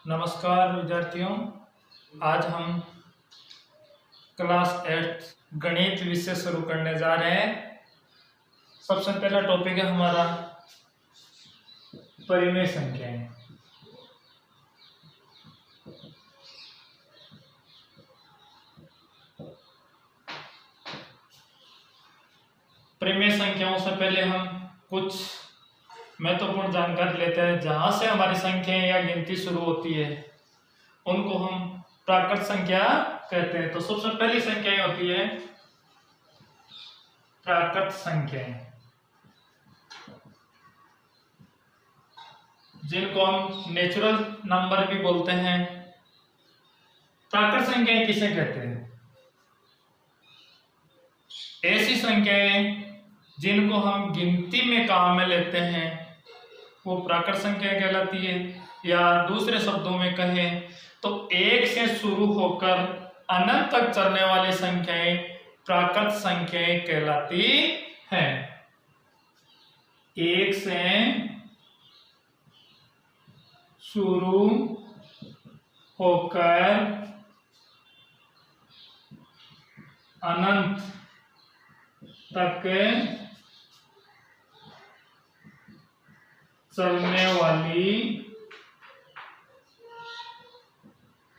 नमस्कार विद्यार्थियों। आज हम क्लास 8 गणित विषय शुरू करने जा रहे हैं। सबसे पहला टॉपिक है हमारा परिमेय संख्याएं। परिमेय संख्याओं से पहले हम कुछ महत्वपूर्ण जानकारी लेते हैं। जहां से हमारी संख्याएं या गिनती शुरू होती है उनको हम प्राकृत संख्या कहते हैं। तो सबसे पहली संख्याएं होती है प्राकृत संख्याएं, जिनको हम नेचुरल नंबर भी बोलते हैं। प्राकृत संख्याएं किसे कहते हैं? ऐसी संख्याएं जिनको हम गिनती में काम में लेते हैं वो प्राकृत संख्या कहलाती है। या दूसरे शब्दों में कहें तो एक से शुरू होकर अनंत तक चलने वाली संख्याएं प्राकृत संख्याएं कहलाती हैं। एक से शुरू होकर अनंत तक चलने वाली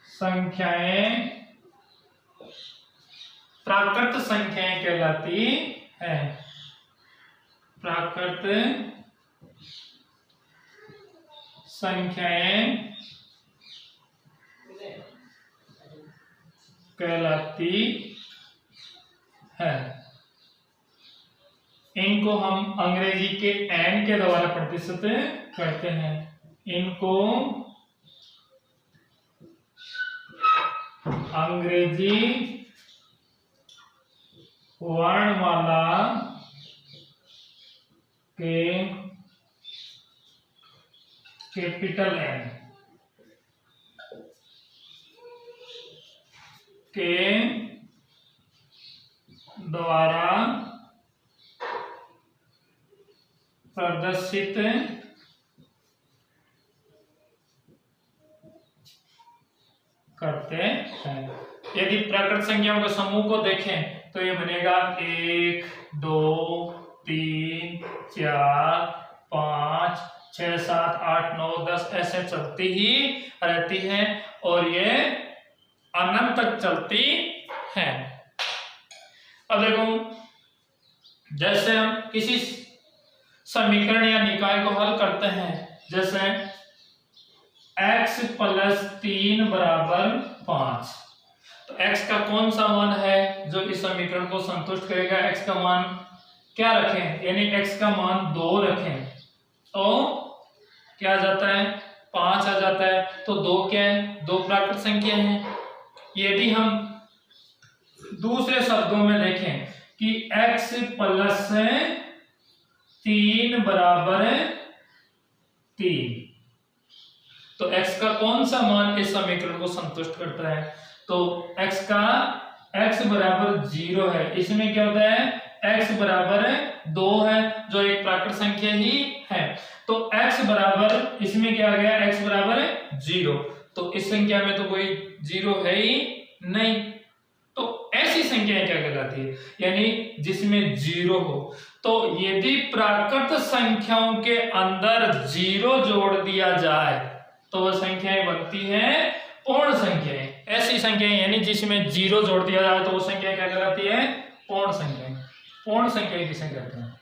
संख्याएं प्राकृत संख्याएं कहलाती हैं। प्राकृत संख्याएं कहलाती है। इनको हम अंग्रेजी के n के द्वारा प्रतिशत करते हैं। इनको अंग्रेजी वर्णमाला के कैपिटल N के द्वारा प्रदर्शित करते हैं। यदि प्राकृत संख्याओं के समूह को देखें तो ये बनेगा 1 2 3 4 5 6 7 8 9 10 ऐसे चलती ही रहती हैं और ये अनंत तक चलती हैं। अब देखो, जैसे हम किसी समीकरण या निकाय को हल करते हैं, जैसे x + 3 = 5, तो x का कौन सा मान है जो इस समीकरण को संतुष्ट करेगा? x का मान क्या रखें, यानी x का मान 2 रखें तो क्या आ जाता है? 5 आ जाता है। तो 2 क्या है? 2 प्राकृत संख्या है। यदि हम दूसरे शब्दों में देखें कि x + 3 = 3, तो x का कौन सा मान इस समीकरण को संतुष्ट करता है? तो x बराबर 0 है। इसमें क्या होता है? x बराबर 2 है जो एक प्राकृत संख्या ही है। तो x बराबर, इसमें क्या आ गया? x बराबर 0। तो इस संख्या में तो कोई 0 है ही नहीं। तो ऐसी संख्या क्या कहलाती है? यानी जिसमें 0 हो। तो यदि प्राकृत संख्याओं के अंदर 0 जोड़ दिया जाए तो वह संख्याएं बनती हैं पूर्ण संख्याएं। ऐसी संख्याएं यानी जिसमें 0 जोड़ दिया जाए तो वो संख्या क्या कहलाती है? पूर्ण संख्याएं। पूर्ण संख्याएं किसे कहते हैं?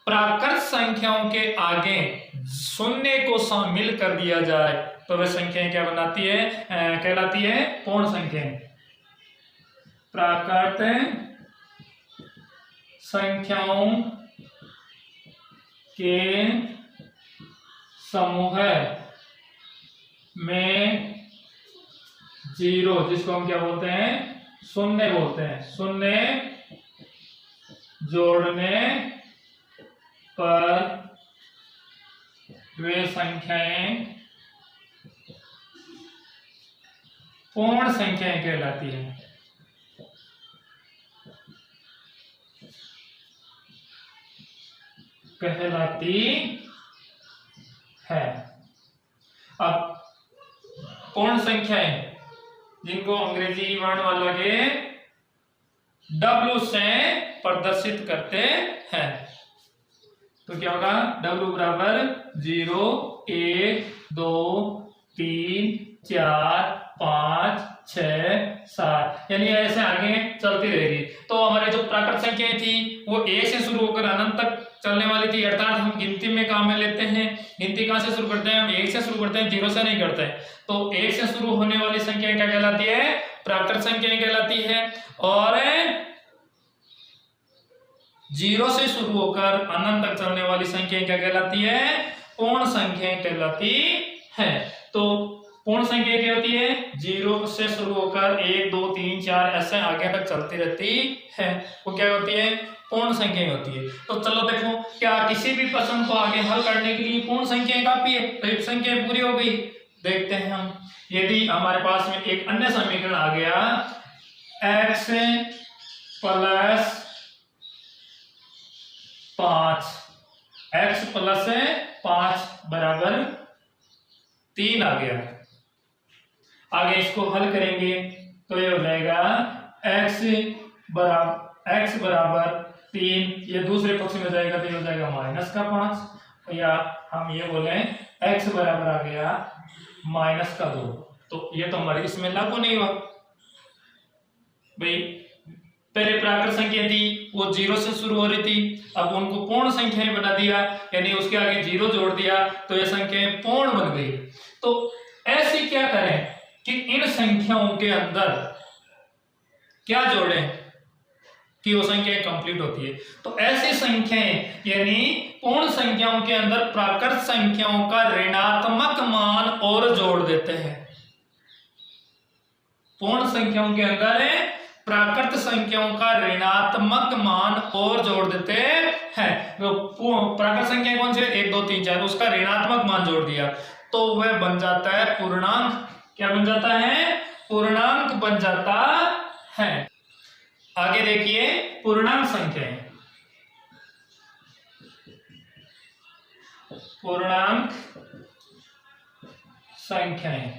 प्राकृत संख्याओं के आगे शून्य को शामिल कर दिया जाए तो वह संख्याएं क्या बनाती है? कहलाती है पूर्ण संख्याएं। प्राकृत संख्याओं के समूह में 0, जिसको हम क्या बोलते हैं? शून्य बोलते हैं। शून्य जोड़ने पर वे संख्याएं पूर्ण संख्याएं कहलाती हैं। कहलाती अब पूर्ण संख्याएं जिनको अंग्रेजी वर्णमाला के W से प्रदर्शित करते हैं, तो क्या होगा? W बराबर 0 1 2 3 4 5 6 7, यानी ऐसे आगे चलती रहेगी। तो हमारे जो प्राकृत संख्याएं थी वो 1 से शुरू होकर अनंत तक चलने वाली थी, अर्थात हम गिनती में काम में लेते हैं। गिनती कहां से शुरू करते हैं? हम 1 से शुरू करते हैं, 0 से नहीं करते हैं। तो 1 से शुरू होने वाली संख्या क्या कहलाती है? प्राकृत संख्याएं कहलाती है। और 0 से शुरू होकर अनंत तक चलने वाली संख्या क्या कहलाती है? पूर्ण संख्याएं कहलाती है। तो पूर्ण संख्या क्या होती है? 0 से शुरू होकर 1 2 3 4 ऐसे आगे तक चलती रहती है, वो क्या होती है? पूर्ण संख्याएं होती है। तो चलो देखो, क्या किसी भी प्रश्न को आगे हल करने के लिए पूर्ण संख्याएं काफी है? तो एक संख्या पूरी हो गई। देखते हैं हम, यदि हमारे पास में एक अन्य समीकरण आ गया x प्लस 5, x प्लस 5 बराबर 3 आ गया। आगे इसको हल करेंगे तो ये हो जाएगा x बराबर 3, ये दूसरे पक्ष में जाएगा तो ये हो जाएगा माइनस का 5, या हम ये बोले x बराबर आ गया माइनस का 2। तो ये तो हमारी इसमें लागू नहीं हुआ भाई। पहले प्राकृत संख्या थी वो 0 से शुरू हो रही थी, अब उनको पूर्ण संख्याएं बना दिया, यानी उसके आगे 0 जोड़ दिया तो ये संख्याएं पूर्ण बन गई। तो ऐसे क्या करें कि इन संख्याओं के अंदर क्या जोड़ें कि वो संख्याएं कंप्लीट होती है। तो ऐसी संख्याएं यानी पूर्ण संख्याओं के अंदर प्राकृत संख्याओं का ऋणात्मक मान और जोड़ देते हैं। पूर्ण संख्याओं के अंदर प्राकृत संख्याओं का ऋणात्मक मान और जोड़ देते हैं। तो प्राकृत संख्या कौन सी? 1 2 3 4, उसका ऋणात्मक मान जोड़ दिया तो वह बन जाता है पूर्णांक। क्या बन जाता है? पूर्णांक बन जाता है। आगे देखिए पूर्णांक संख्याएं। पूर्णांक संख्याएं,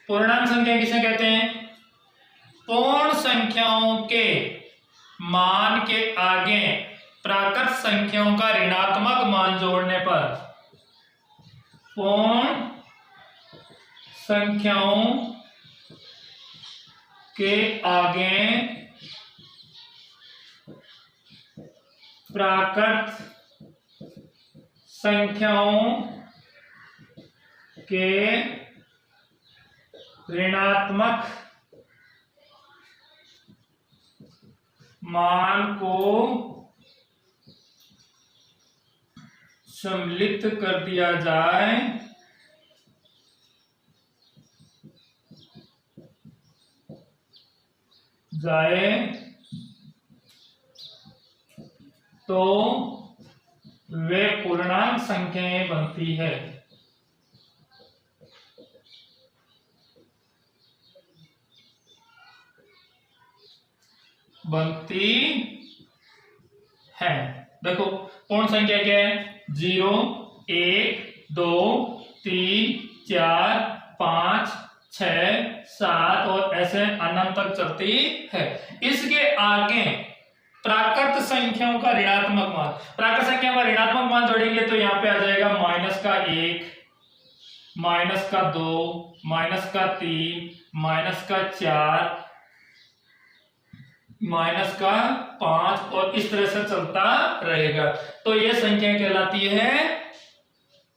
पूर्णांक संख्या किसे कहते हैं? पूर्ण संख्याओं के मान के आगे प्राकृत संख्याओं का ऋणात्मक मान जोड़ने पर पूर्ण संख्याओं के आगे प्राकृत संख्याओं के ऋणात्मक मान को सम्मिलित कर दिया जाए तो वे पूर्णांक संख्याएं बनती है। देखो पूर्ण संख्या क्या है? 0 1 2 3 4 5 6 7 और ऐसे अनंत तक चलती है। इसके आगे प्राकृत संख्याओं का ऋणात्मक मान, प्राकृत संख्याओं का ऋणात्मक मान जोड़ेंगे तो यहाँ पे आ जाएगा माइनस का 1, माइनस का 2, माइनस का 3, माइनस का 4, माइनस का 5 और इस तरह से चलता रहेगा। तो ये संख्याएं कहलाती है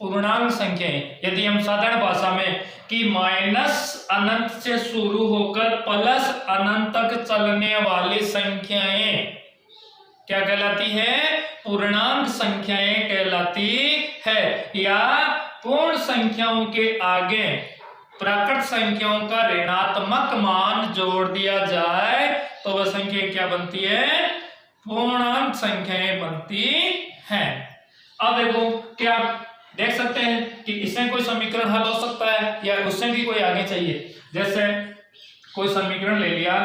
पूर्णांक संख्याएं। यदि हम साधारण भाषा में कि माइनस अनंत से शुरू होकर प्लस अनंत तक चलने वाली संख्याएं क्या कहलाती है? पूर्णांक संख्याएं कहलाती है। या पूर्ण संख्याओं के आगे प्राकृत संख्याओं का ऋणात्मक मान जोड़ दिया जाए तो वह संख्या क्या बनती है? पूर्णांक संख्याएं बनती हैं। अब देखो, क्या आप देख सकते हैं कि इससे कोई समीकरण हल हो सकता है या उससे भी कोई आगे चाहिए? जैसे कोई समीकरण ले लिया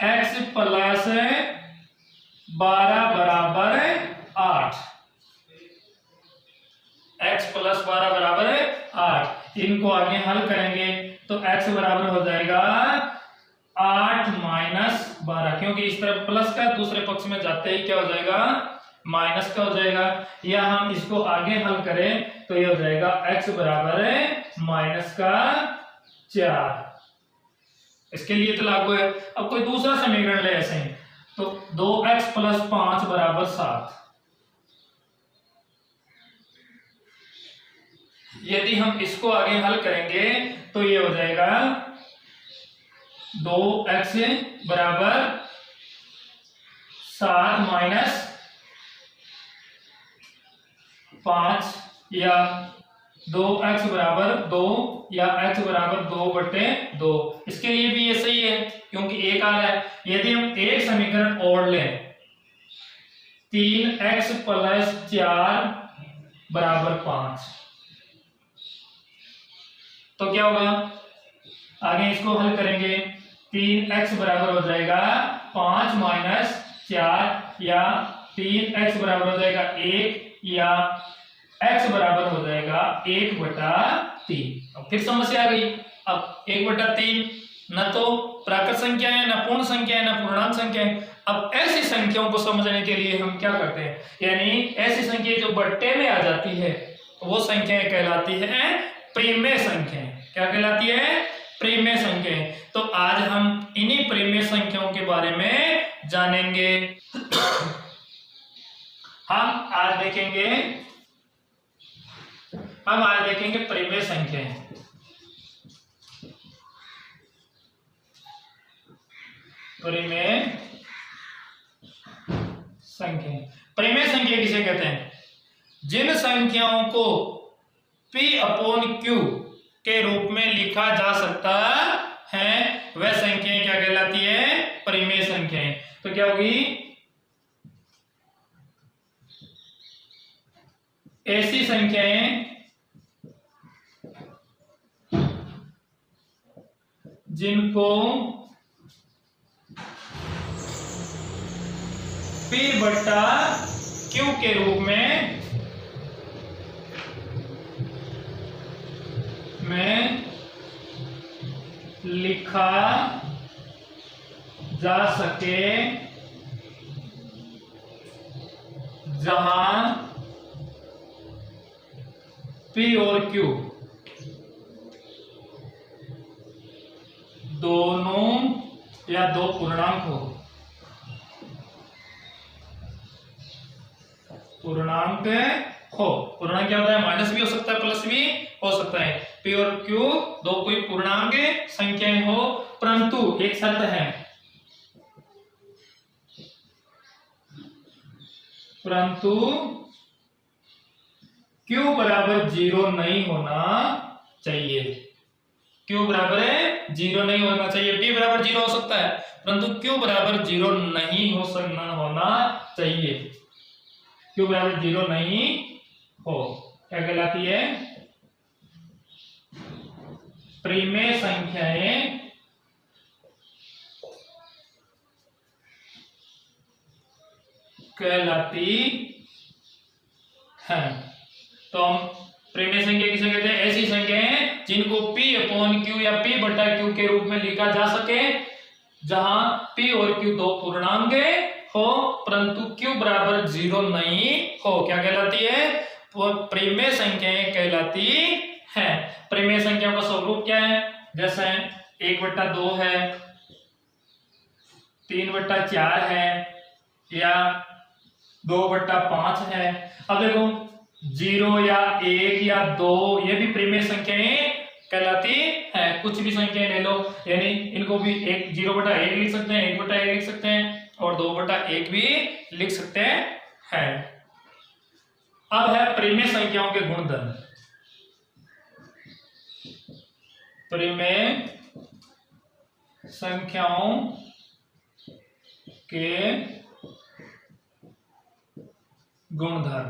x प्लस 12 बराबर 8, x प्लस 12 बराबर 8, इनको आगे हल करेंगे तो x बराबर हो जाएगा 8 माइनस 12, क्योंकि इस तरफ प्लस का दूसरे पक्ष में जाते ही क्या हो जाएगा माइनस का हो जाएगा। या हम इसको आगे हल करें तो ये हो जाएगा x बराबर माइनस का 4। इसके लिए तो लागू है। अब कोई दूसरा समीकरण ले ऐसे ही, तो 2x प्लस 5 बराबर 7। यदि हम इसको आगे हल करेंगे तो ये हो जाएगा 2x बराबर 7 माइनस 5 या 2x बराबर 2 या x बराबर 2/2। इसके लिए भी ये सही है क्योंकि एक आ रहा है। यदि हम एक समीकरण और लें 3x प्लस 4 बराबर 5 तो क्या होगा, आगे इसको हल करेंगे 3x बराबर हो जाएगा 5 माइनस 4 या 3x बराबर हो जाएगा 1 या x बराबर हो जाएगा 1/3। अब फिर समस्या आ गई। अब 1/3 न तो प्राकृत संख्या है, न पूर्ण संख्या है, न पूर्णांक संख्या है। अब ऐसी संख्याओं को समझने के लिए हम क्या करते हैं, यानी ऐसी संख्या जो बट्टे में आ जाती है वो संख्याएं कहलाती है प्रीमेय संख्याएं। क्या कहलाती है, प्रीमेय संख्याएं। तो आज हम इन्हीं प्रीमेय संख्याओं के बारे में जानेंगे। हम आज देखेंगे प्रीमेय संख्याएं। प्रीमेय संख्या किसे कहते हैं, जिन संख्याओं को P/Q के रूप में लिखा जा सकता है वह संख्याएं क्या कहलाती है, परिमेय संख्याएं। तो क्या होगी, ऐसी संख्याएं जिनको P/Q के रूप में लिखा जा सके, जहां P और Q दोनों या दो पूर्णांक हो। पूर्णांक क्या होता है, माइनस भी हो सकता है प्लस भी हो सकता है। P और Q दो कोई पूर्णांक संख्याएं हो, परंतु एक शर्त है, परंतु Q बराबर 0 नहीं होना चाहिए। Q बराबर 0 नहीं होना चाहिए। P बराबर 0 हो सकता है परंतु Q बराबर 0 नहीं होना चाहिए। Q बराबर 0 नहीं हो, क्या कहलाती है, प्रीमेय संख्याएं कहलाती हैं। तो हम प्रीमेय संख्या किसे कहते हैं, ऐसी संख्याएं जिनको P/Q या P/Q के रूप में लिखा जा सके, जहां P और Q दो पूर्णांक हो परंतु Q बराबर 0 नहीं हो। क्या कहलाती है, प्रीमेय संख्याएं कहलाती हैं। प्रीमेय संख्याओं का स्वरूप क्या है, जैसे 1/2 है, 3/4 है या 2/5 है। अब देखो 0 या 1 या 2 ये भी प्रीमेय संख्याएं कहलाती है। कुछ भी संख्याएं ले लो, यानी इनको भी 0/1 लिख सकते हैं, 1/1 लिख सकते हैं और 2/1 भी लिख सकते हैं। अब है प्रीमेय संख्याओं के गुणधर्म। प्रीमेय संख्याओं के गुणधर्म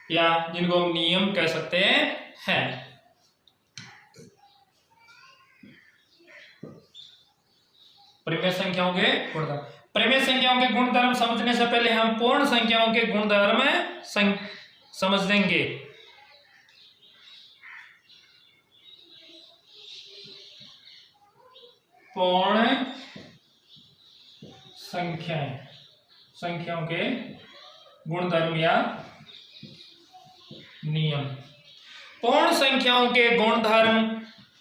या जिनको हम नियम कह सकते हैं। प्रीमेय संख्याओं के गुणधर्म। प्रीमेय संख्याओं के गुणधर्म समझने से पहले हम पूर्ण संख्याओं के गुणधर्म समझ लेंगे। पूर्ण संख्याओं के गुणधर्म या नियम। पूर्ण संख्याओं के गुणधर्म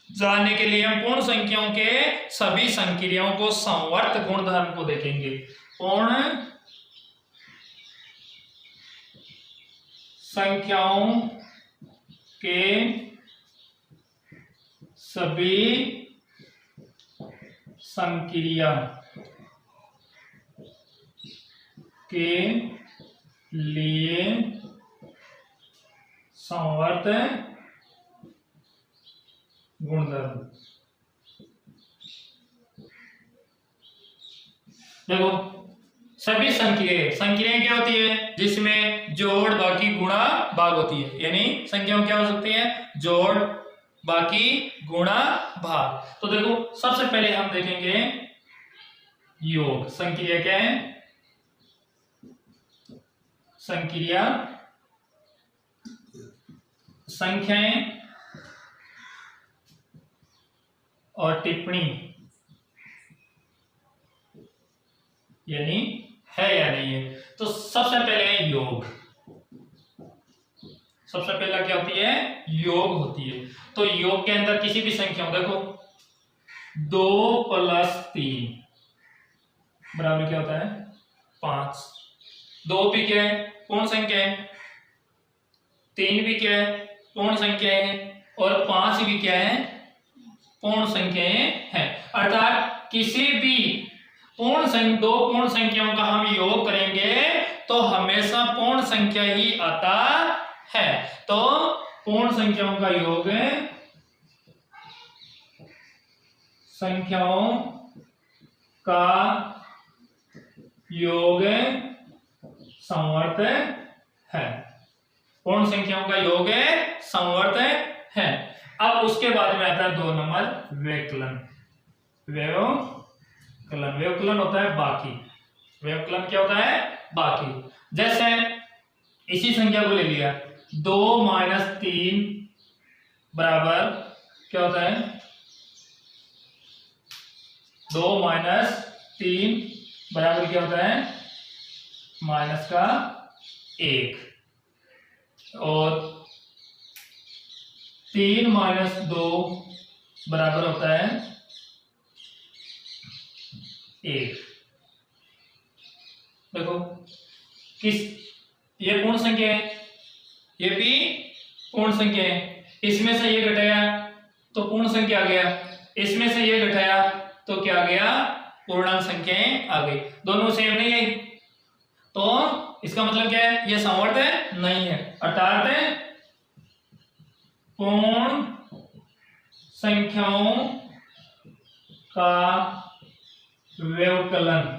जानने के लिए हम पूर्ण संख्याओं के सभी संक्रियाओं को संवर्त गुणधर्म को देखेंगे। पूर्ण संख्याओं के सभी संक्रिया के लिए संवर्त गुणधर्म। देखो सभी संक्रियाएं क्या होती है, जिसमें जोड़ बाकी गुणा भाग होती है, यानी संख्याएं क्या हो सकती है, जोड़ बाकी गुणा भाग। तो देखो सबसे पहले हम देखेंगे योग। संक्रिया क्या है, संक्रिया संख्याएं और टिप्पणी यानी है या नहीं है। तो सबसे पहले है योग। सबसे पहला क्या होती है, योग होती है। तो योग के अंदर किसी भी संख्या देखो 2 + 3 बराबर क्या होता है 5। 2 भी क्या है, पूर्ण संख्या है। 3 भी क्या है, पूर्ण संख्या है। और 5 भी क्या है, पूर्ण संख्याएं हैं। अर्थात किसी भी दो पूर्ण संख्याओं का हम योग करेंगे तो हमेशा पूर्ण संख्या ही आता है। तो पूर्ण संख्याओं का योग संख्याओं का योग संवर्त है। पूर्ण संख्याओं का योग संवर्त है। अब उसके बाद में आता है 2 नंबर व्यवकलन। व्यवकलन होता है बाकी। व्यवकलन क्या होता है, बाकी। जैसे इसी संख्या को ले लिया 2 - 3 बराबर क्या होता है, 2 - 3 बराबर क्या होता है -1। और 3 - 2 बराबर होता है 1। देखो ये पूर्ण संख्या है, ये भी पूर्ण संख्या है। इसमें से ये घटाया तो पूर्ण संख्या आ गया, इसमें से ये घटाया तो क्या आ गया, पूर्णांक संख्याएं आ गई। दोनों सेम नहीं है, तो इसका मतलब क्या है, ये संवर्त नहीं है। अर्थात पूर्ण संख्याओं का व्यवकलन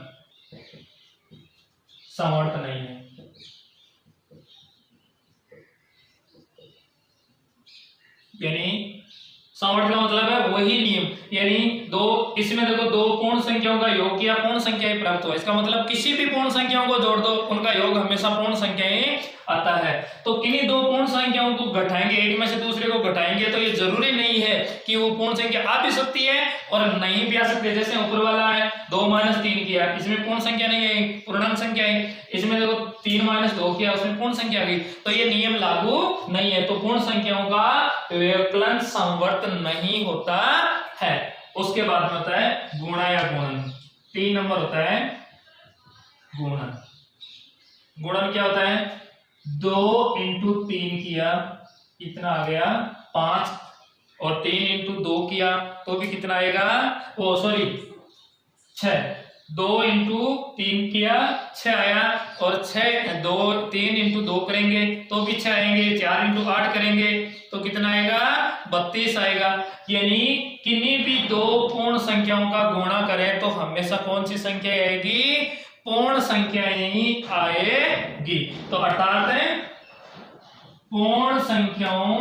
संवर्त नहीं है। यानी संवर्त का मतलब है वही नियम, यानी इसमें देखो 2 पूर्ण संख्याओं का योग किया, पूर्ण संख्या ही प्राप्त हुआ। इसका मतलब किसी भी पूर्ण संख्याओं को जोड़ दो, उनका योग हमेशा पूर्ण संख्या ही आता है। तो किन्हीं 2 पूर्ण संख्याओं को घटाएंगे, एक में से दूसरे को घटाएंगे, तो ये जरूरी नहीं है कि वो पूर्ण संख्या आ भी सकती है और नहीं भी आ सकती है। जैसे ऊपर वाला है 2 - 3 किया, इसमें पूर्ण संख्या नहीं है, पूर्णांक संख्या है। इसमें देखो 3 - 2 किया, उसमें पूर्ण संख्या आ गई, तो ये नियम लागू नहीं है। तो पूर्ण संख्याओं का व्यवकलन संवर्त नहीं होता है। उसके बाद में होता है गुणा या गुणन। 3 नंबर होता है गुणन। गुणन क्या होता है, 2 × 3 किया, इतना आ गया 5। और 3 × 2 किया तो भी कितना आएगा, 6। 2 × 3 किया 6 आया, और 3 × 2 करेंगे तो भी 6 आएंगे। 4 × 8 करेंगे तो कितना आएगा, 32 आएगा। यानी किन्हीं भी 2 पूर्ण संख्याओं का गुणा करें तो हमेशा कौन सी संख्या आएगी, पूर्ण संख्या ही आएगी। तो अर्थात पूर्ण संख्याओं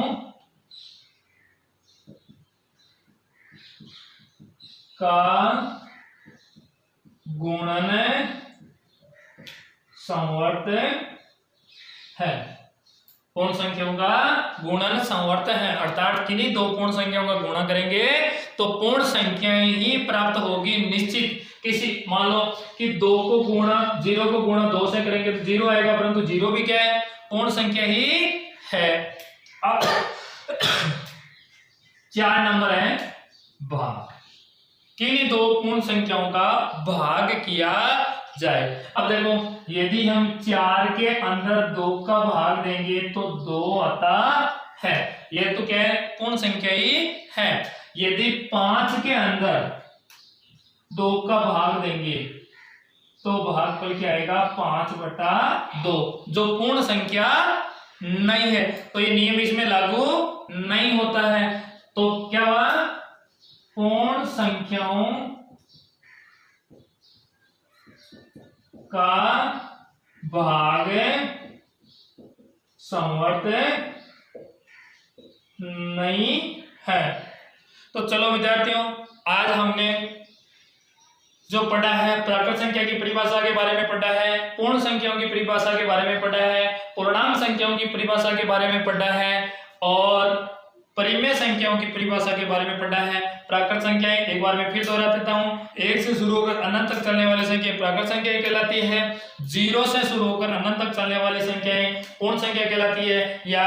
का गुणन संवर्त है। पूर्ण संख्याओं का गुणन संवर्त है, अर्थात किन्हीं दो पूर्ण संख्याओं का गुणा करेंगे तो पूर्ण संख्याएं ही प्राप्त होगी निश्चित। किसी मान लो कि 2 को गुणा 0 को गुणा 2 से करेंगे तो 0 आएगा, परंतु 0 भी क्या है, पूर्ण संख्या ही है। अब 4 नंबर है भाग, किन्हीं दो पूर्ण संख्याओं का भाग किया जाए। अब देखो यदि हम 4 के अंदर 2 का भाग देंगे तो 2 आता है, ये तो क्या है, पूर्ण संख्या ही है। यदि 5 के अंदर 2 का भाग देंगे तो भागफल क्या आएगा, 5/2, जो पूर्ण संख्या नहीं है, तो ये नियम इसमें लागू नहीं होता है। तो क्या हुआ, पूर्ण संख्याओं का भाग संवर्त नहीं है। तो चलो विद्यार्थियों, आज हमने जो पढ़ा है प्राकृत संख्या की परिभाषा के बारे में पढ़ा है, पूर्ण संख्याओं की परिभाषा के बारे में पढ़ा है, पूर्णांक संख्याओं की परिभाषा के बारे में पढ़ा है और परिमेय संख्याओं की परिभाषा के बारे में पढ़ा है। प्राकृत संख्याएं एक बार मैं फिर दोहरा देता हूं, 1 से शुरू होकर अनंत तक चलने वाली संख्या प्राकृत संख्या कहलाती है, 0 से शुरू होकर अनंत तक चलने वाली संख्याएं पूर्ण संख्या कहलाती है, या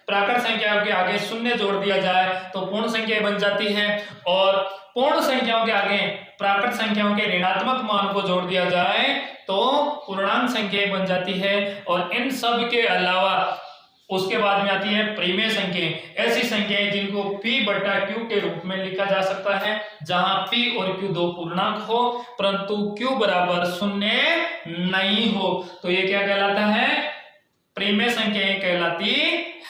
प्राकृत संख्या के आगे शून्य जोड़ दिया जाए तो पूर्ण संख्या बन जाती है, और पूर्ण संख्याओं के आगे प्राकृत संख्याओं के ऋणात्मक मान को जोड़ दिया जाए तो पूर्णांक संख्या बन जाती है। और इन सब के अलावा उसके बाद में आती है परिमेय संख्याएं, ऐसी संख्याएं जिनको p/q के रूप में लिखा जा सकता है, जहां p और q दो पूर्णांक हो परंतु q बराबर 0 नहीं हो, तो ये क्या कहलाता है, परिमेय संख्याएं कहलाती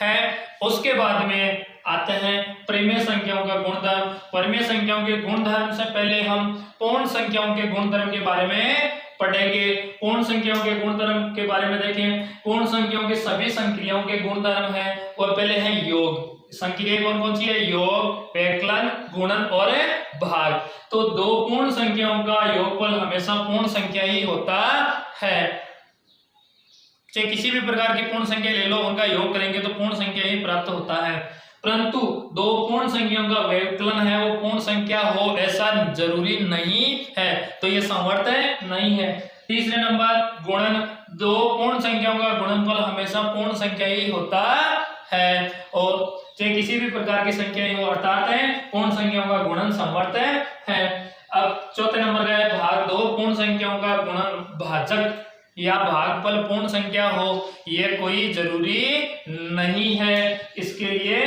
है। उसके बाद में आते हैं परिमेय संख्याओं का गुणधर्म। परिमेय संख्याओं के गुणधर्म से पहले हम पूर्ण संख्याओं के गुणधर्म के बारे में पढ़ेंगे। पूर्ण संख्याओं के गुणधर्म के बारे में देखें, पूर्ण संख्याओं के सभी संक्रियाओं के गुणधर्म है, और पहले है योग। संक्रिया कौन कौन सी है, योग, व्यवकलन, गुणन और भाग। तो दो पूर्ण संख्याओं का योगफल हमेशा पूर्ण संख्या ही होता है। चाहे किसी भी प्रकार की पूर्ण संख्या ले लो, उनका योग करेंगे तो पूर्ण संख्या ही प्राप्त होता है, परंतु दो पूर्ण संख्याओं का व्यवकलन है वो पूर्ण संख्या हो ऐसा जरूरी नहीं है, तो ये संवर्त नहीं है। तीसरे नंबर गुणन, दो पूर्ण संख्याओं का गुणनफल हमेशा पूर्ण संख्या ही होता है, और चाहे किसी भी प्रकार की संख्या हो, अर्थात पूर्ण संख्याओं का गुणन संवर्त है। अब चौथे नंबर का है भाग। दो पूर्ण संख्याओं का गुणन भाजक या भागफल पूर्ण संख्या हो, ये कोई जरूरी नहीं है, इसके लिए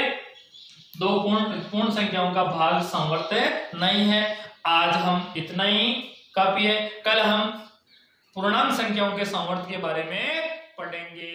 दो पूर्ण संख्याओं का भाग संवर्त नहीं है। आज हम इतना ही काफी है, कल हम पूर्णांक संख्याओं के संवर्त के बारे में पढ़ेंगे।